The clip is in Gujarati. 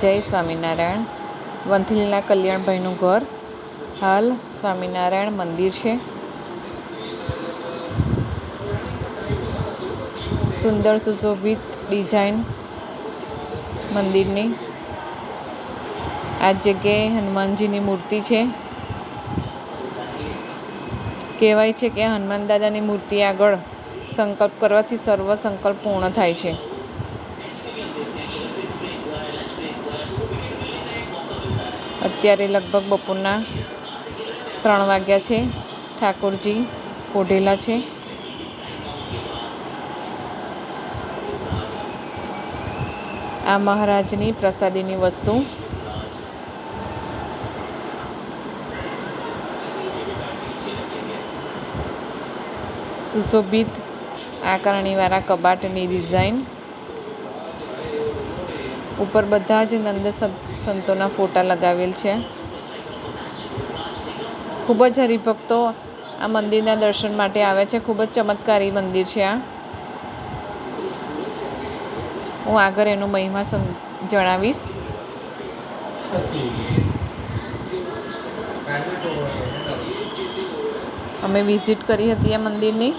જય સ્વામિનારાયણ. વંથલીના કલ્યાણભાઈનું ઘર. હાલ સ્વામિનારાયણ મંદિર છે. સુંદર સુશોભિત ડિઝાઇન મંદિરની. આ જગ્યાએ હનુમાનજીની મૂર્તિ છે. કહેવાય છે કે હનુમાન દાદાની મૂર્તિ આગળ સંકલ્પ કરવાથી સર્વ સંકલ્પ પૂર્ણ થાય છે. અત્યારે લગભગ બપોરના 3 વાગ્યા છે. ઠાકોરજી ઓઢેલા છે. આ મહારાજની પ્રસાદીની વસ્તુ. સુશોભિત આકારણીવાળા કબાટની ડિઝાઇન. ઉપર બધા જ નંદ સંતોના ફોટા લગાવેલ છે. ખૂબ જ હરિભક્તો આ મંદિરના દર્શન માટે આવે છે. ખૂબ જ ચમત્કારી મંદિર છે આ. હું આગળ એનો મહિમા જણાવીશ. અમે વિઝિટ કરી હતી આ મંદિરની.